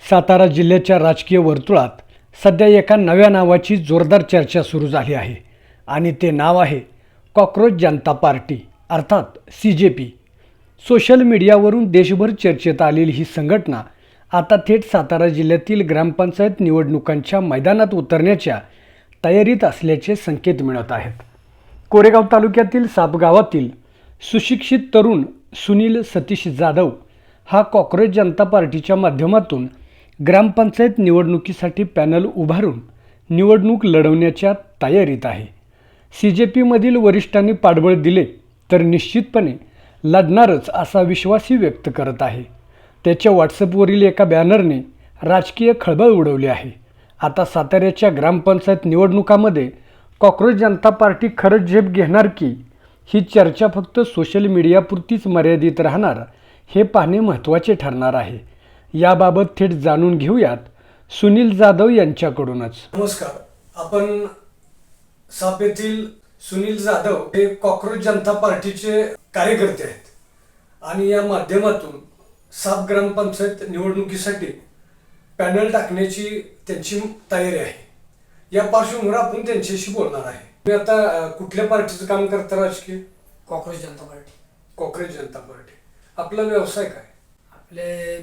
सातारा जिल्ह्याच्या राजकीय वर्तुळात सध्या एका नव्या नावाची जोरदार चर्चा सुरू झाली आहे आणि ते नाव आहे कॉक्रोच जनता पार्टी अर्थात CJP. सोशल मीडियावरून देशभर चर्चेत आलेली ही संघटना आता थेट सातारा जिल्ह्यातील ग्रामपंचायत निवडणुकांच्या मैदानात उतरण्याच्या तयारीत असल्याचे संकेत मिळत आहेत. कोरेगाव तालुक्यातील साप गावातील सुशिक्षित तरुण सुनील सतीश जाधव हा कॉक्रोच जनता पार्टीच्या माध्यमातून ग्रामपंचायत निवडणुकीसाठी पॅनल उभारून निवडणूक लढवण्याच्या तयारीत आहे. CJPमधील वरिष्ठांनी पाठबळ दिले तर निश्चितपणे लढणारच असा विश्वासही व्यक्त करत आहे. त्याच्या व्हॉट्सअपवरील एका बॅनरने राजकीय खळबळ उडवली आहे. आता साताऱ्याच्या ग्रामपंचायत निवडणुकामध्ये कॉक्रोच जनता पार्टी खरंच झेप घेणार की ही चर्चा फक्त सोशल मीडियापुरतीच मर्यादित राहणार हे पाहणे महत्त्वाचे ठरणार आहे. याबाबत थेट जाणून घेऊयात सुनील जाधव यांच्याकडूनच. नमस्कार. आपण साप येथील सुनील जाधव हे कॉक्रोच जनता पार्टीचे कार्यकर्ते आहेत आणि या माध्यमातून साप ग्रामपंचायत निवडणुकीसाठी पॅनल टाकण्याची त्यांची तयारी आहे. या पार्श्वभूमीवर आपण त्यांच्याशी बोलणार आहे. तुम्ही आता कुठल्या पार्टीचं काम करता राजकीय? कॉक्रोच जनता पार्टी. कॉक्रोच जनता पार्टी. आपला व्यवसाय काय?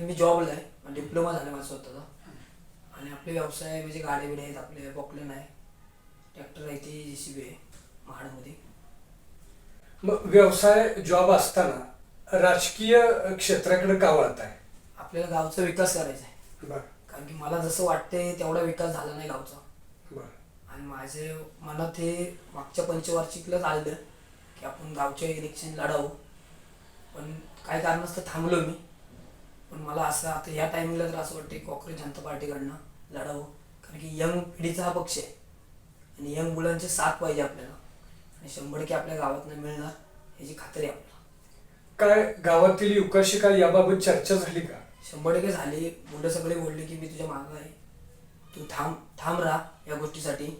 मी जॉबला आहे, डिप्लोमा झाला माझा स्वतःचा. आणि आपले व्यवसाय म्हणजे गाडी बिडे आहेत, आपले पॉकलेन आहे, ट्रॅक्टर आहे, ती JCB आहे महाडमध्ये. मग व्यवसाय जॉब असताना राजकीय क्षेत्राकडे का वळत आहे? आपल्याला गावचा विकास करायचा आहे. बरं कारण की मला जसं वाटते तेवढा विकास झाला नाही गावचा. बरं. आणि माझे मनात हे मागच्या पंचवार्षिकलाच आलं की आपण गावच्या इलेक्शन लढावं, पण काही कारणास्तव थांबलो मी. पण मला असं आता या टायमिंगला तर असं वाटतं की कॉक्रोच जनता पार्टीकडनं लढावं. कारण की यंग पिढीचा हा पक्ष आहे आणि यंग मुलांची साथ पाहिजे आपल्याला आणि 100% आपल्या गावातनं मिळणार याची खात्री आहे आपल्याला. काय गावातील युवकाशी काय याबाबत चर्चा झाली का? 100% झाली. मुलं सगळे बोलले की मी तुझ्या मागं आहे, तू थांब राहा या गोष्टीसाठी.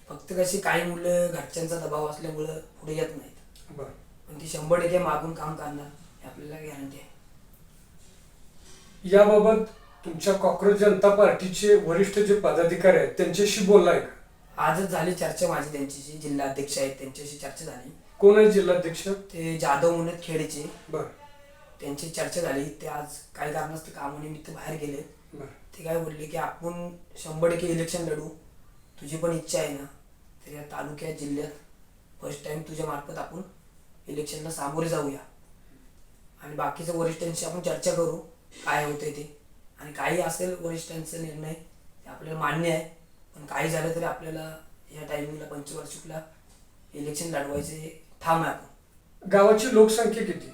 फक्त कशी काही मुलं घरच्यांचा दबाव असल्यामुळं पुढे येत नाहीत. बरं. पण ती 100% मागून काम करणार हे आपल्याला गॅरंटी आहे. याबाबत तुमच्या कॉक्रोच जनता पार्टीचे वरिष्ठ जे पदाधिकारी आहेत त्यांच्याशी बोललाय का? आजच झाली चर्चा माझी त्यांच्याशी. जिल्हा अध्यक्ष आहेत त्यांच्याशी चर्चा झाली. कोण आहे जिल्हाध्यक्ष? ते जाधव म्हणत खेडचे. बरं त्यांची चर्चा झाली. ते आज काही कारणास्तव कामानिमित्त बाहेर गेले. बरं. ते काय बोलले की आपण 100% इलेक्शन लढू, तुझी पण इच्छा आहे ना, तर या तालुक्यात जिल्ह्यात फर्स्ट टाइम तुझ्या मार्फत आपण इलेक्शनला सामोरे जाऊया आणि बाकीच्या वरिष्ठांशी आपण चर्चा करू काय होतंय ते. आणि काही असेल वरिष्ठांचा निर्णय ते आपल्याला मान्य आहे, पण काही झालं तरी आपल्याला या टायमिंगला पंचवार्षिकला इलेक्शन लढवायचे ठाम आहे आपण. गावाची लोकसंख्या किती?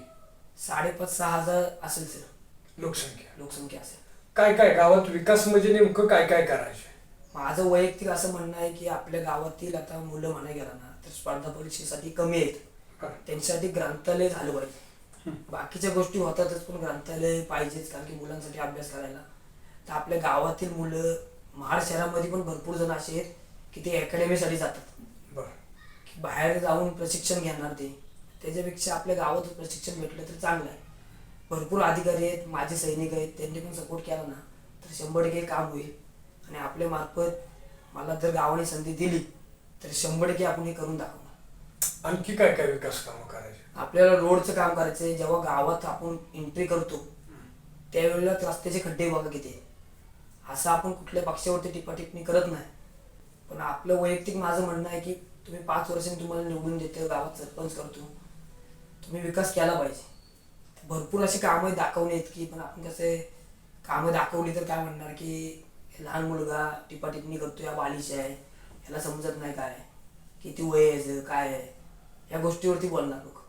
5,500-6 हजार असेल सर. लोकसंख्या असेल. काय काय गावात विकास म्हणजे नेमकं काय काय करायचं? माझं वैयक्तिक असं म्हणणं आहे की आपल्या गावातील आता मुलं म्हणाय गेला ना तर स्पर्धा परीक्षेसाठी कमी आहेत. त्यांच्यासाठी ग्रंथालय झालं पाहिजे. बाकीच्या गोष्टी होतातच पण ग्रंथालय पाहिजेच, कारण की मुलांसाठी अभ्यास करायला. तर आपल्या गावातील मुलं महाड शहरामध्ये पण भरपूर जण असे आहेत की ते अकॅडमीसाठी जातात. बरं. की बाहेर जाऊन प्रशिक्षण घेणार ते, त्याच्यापेक्षा आपल्या गावातच प्रशिक्षण भेटलं तर चांगलं आहे. भरपूर अधिकारी आहेत, माझे सैनिक आहेत, त्यांनी पण सपोर्ट केला ना तर 100% काम होईल. आणि आपल्या मार्फत मला जर गावाने संधी दिली तर 100% आपण हे करून दाखवणार. आणखी काय काय विकास कामं करायचे? आपल्याला रोडचं काम करायचं आहे. जेव्हा गावात आपण एंट्री करतो त्यावेळेला रस्त्याचे खड्डे बघा किती आहे. असं आपण कुठल्या पक्षावरती टिप्पाटिप्पणी करत नाही, पण आपलं वैयक्तिक माझं म्हणणं आहे की तुम्ही 5 वर्षांनी तुम्हाला निवडून देते, गावात सरपंच करतो, तुम्ही विकास केला पाहिजे. भरपूर अशी कामं दाखवली आहेत की, पण आपण कसे कामं दाखवली तर काय म्हणणार की लहान मुलगा टिप्पाटिप्पणी करतो, या बालिश आहे, याला समजत नाही काय किती वय आहे काय आहे, या गोष्टीवरती बोलणार लोक.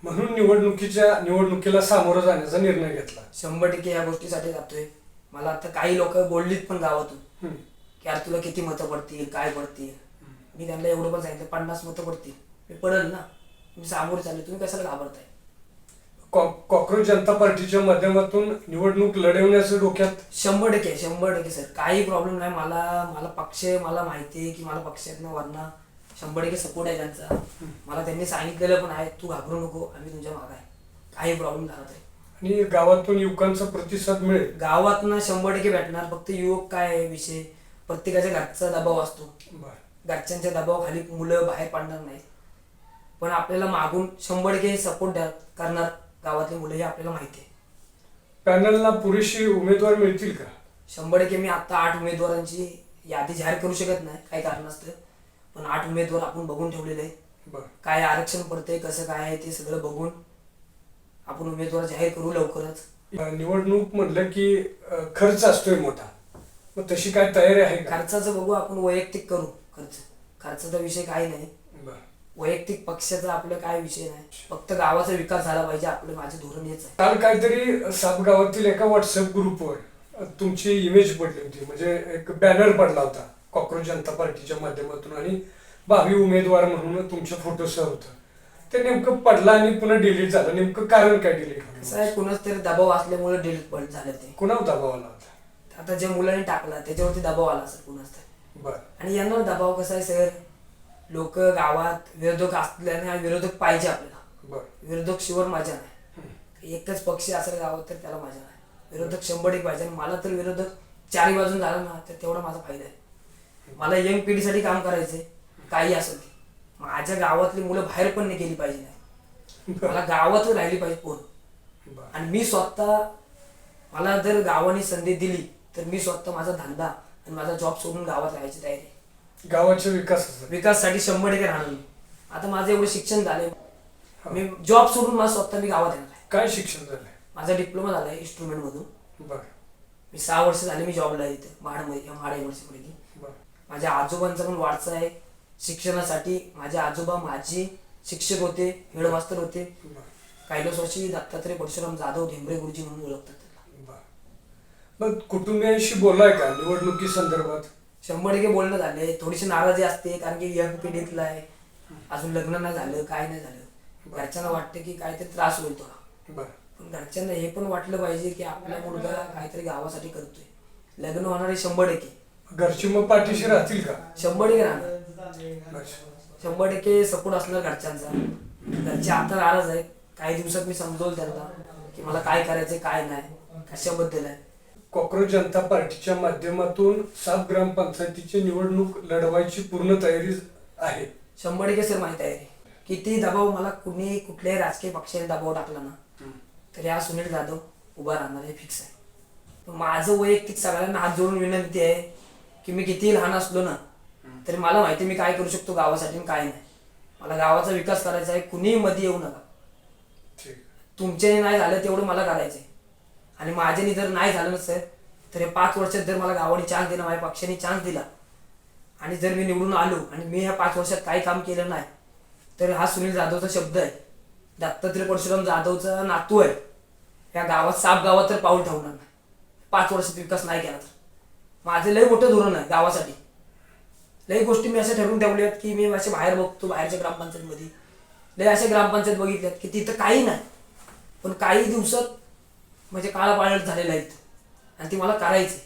म्हणून निवडणुकीला सामोरं जाण्याचा निर्णय घेतला. 100% या गोष्टीसाठी जातोय. मला आता काही लोक बोललीत पण गावातून की यार तुला किती मतं पडतील काय पडतील. मी त्यांना एवढं पण सांगितलं 50 मतं पडतील, मी पडेल ना, मी सामोरे चालले, तुम्ही कशाला घाबरताय? कॉक्रोच जनता पार्टीच्या माध्यमातून निवडणूक लढवण्याचं डोक्यात 100% सर, काही प्रॉब्लेम नाही. मला पक्ष मला माहिती आहे की मला पक्षातनं वरना 100% सपोर्ट आहे त्यांचा. मला त्यांनी सांगितलेलं पण आहे, तू घाबरू नको, आम्ही तुमच्या मागं आहे, काही प्रॉब्लेम झाला तरी. आणि गावातून युवकांचा प्रतिसाद मिळेल. गावातनं 100% भेटणार. फक्त युवक काय आहे विषय, प्रत्येकाच्या घरचा दबाव असतो. बरं. घरच्यांच्या दबावाखाली मुलं बाहेर पडणार नाही, पण आपल्याला मागून 100% सपोर्ट करणार गावातली मुलं हे आपल्याला माहिती आहे. पॅनलला पुरेशी उमेदवार मिळतील का? 100% मी आता 8 उमेदवारांची यादी जाहीर करू शकत नाही काही कारणास्तव, पण 8 उमेदवार आपण बघून ठेवलेले आहे. बरं. काय आरक्षण पडतंय, कसं काय आहे ते सगळं बघून आपण उमेदवार जाहीर करू लवकरच. निवडणूक म्हणलं की खर्च असतोय मोठा, मग तशी काय तयारी आहे का? खर्चाचं बघू, आपण वैयक्तिक करू खर्चाचा विषय काही नाही. बरं. वैयक्तिक पक्षाचा आपलं काय विषय नाही, फक्त गावाचा विकास झाला पाहिजे. आपलं माझे धोरण हेच आहे. काल काहीतरी साप गावातील एका व्हॉट्सअप ग्रुपवर तुमची इमेज पडली होती, म्हणजे एक बॅनर पडला होता कॉक्रोच जनता पार्टीच्या माध्यमातून आणि भावी उमेदवार म्हणून तुमच्या फोटोसह होतं. ते नेमकं पडलं आणि पुन्हा डिलीट झालं, नेमकं कारण काय डिलीट कसं आहे, कुणाच तरी दबाव असल्यामुळे डिलीट झालं ते. कुणावर दबाव आला होता? आता ज्या मुलांनी टाकला त्याच्यावरती दबाव आला सर कुणाच तरी. बरं. आणि यांना दबाव कसा आहे सर, लोक गावात विरोधक असल्याने हा विरोधक पाहिजे आपल्याला. बरं. विरोधक शिवर माझ्या नाही. एकच पक्ष असेल गावात तर त्याला माझ्या नाही. विरोधक 100% पाहिजे. आणि मला तर विरोधक चारही बाजून झाला ना तर तेवढा माझा फायदा आहे. मला यंग पिढीसाठी काम करायचंय, काही असेल ते. माझ्या गावातली मुलं बाहेर पण नाही गेली पाहिजे नाही, मला गावातच राहिली पाहिजे पोरं. बरं. आणि मी स्वतः, मला जर गावाने संधी दिली तर मी स्वतः माझा धंदा आणि माझा जॉब सोडून गावात राहायची तयारी आहे. गावाच्या विकासासाठी 100% राहणार मी. आता माझं एवढं शिक्षण झालंय, मी जॉब सोडून मला स्वतः मी गावात येणार आहे. काय शिक्षण झालंय? माझा डिप्लोमा झालाय इन्स्ट्रुमेंट मधून. बरं. मी 6 वर्ष झाले मी जॉबला आहे इथे महाड युनिव्हर्सिटीमध्ये. बरं. माझ्या आजोबांचा पण वारसा आहे शिक्षणासाठी. माझे आजोबा माझी शिक्षक होते, हेडमास्तर होते. बरं. कैलासवासी दत्तात्रय परशुराम जाधव ढेंबरे गुरुजी म्हणून ओळखतात त्यांना. बरं. मग कुटुंबियांशी बोललाय का निवडणुकी संदर्भात? 100% बोलणं झालंय. थोडीशी नाराजी असते कारण की यंग पिढीतला आहे, अजून लग्न नाही झालं, काय नाही झालं. घरच्यांना वाटतं की काहीतरी त्रास होईल थोडा. बरं. पण घरच्यांना हे पण वाटलं पाहिजे की आपला मुलगा काहीतरी गावासाठी करतोय. लग्न होणार आहे 100%. घरची मग पाठीशी राहतील का? 100% राहणार. अच्छा. 100% सपोर्ट असणार घरच्यांचा. घरचे आता नाराज आहेत. काही दिवसात मी समजवलं त्यांना की मला काय करायचंय, काय नाही, कशाबद्दल आहे. कॉक्रोच जनता पार्टीच्या माध्यमातून साप ग्रामपंचायतीची निवडणूक लढवायची पूर्ण तयारी आहे. 100% सर माहिती आहे. किती दबाव मला कुणी कुठल्याही राजकीय पक्षाने दबाव टाकला ना तर हा सुनील जाधव उभा राहणार हे फिक्स आहे. माझं वैयक्तिक सगळ्यांना हात जोडून विनंती आहे की मी कितीही लहान असलो ना तरी मला माहिती मी काय करू शकतो गावासाठी आणि काय नाही. मला गावाचा विकास करायचा आहे. कुणीही मध्ये येऊ नका. तुमच्याने नाही झालं तेवढं मला करायचंय. आणि माझ्याने जर नाही झालं नसेल तर हे 5 वर्षात जर मला गावाने चान्स दिला, माझ्या पक्षाने चान्स दिला आणि जर मी निवडून आलो आणि मी ह्या 5 वर्षात काही काम केलं नाही तर हा सुनील जाधवचा शब्द आहे, दत्तात्रय परशुराम जाधवचा नातू आहे, या गावात साप गावात तर पाऊल ठेवणार नाही 5 वर्षात विकास नाही केला तर. माझं लय मोठं धोरण आहे गावासाठी. लय गोष्टी मी अशा ठरवून ठेवल्यात की मी असे बाहेर बघतो, बाहेरच्या ग्रामपंचायतीमध्ये लय अशा ग्रामपंचायत बघितल्यात की तिथं काही नाही पण काही दिवसात म्हणजे काळा पाळट झालेला आहे आणि ती मला करायची.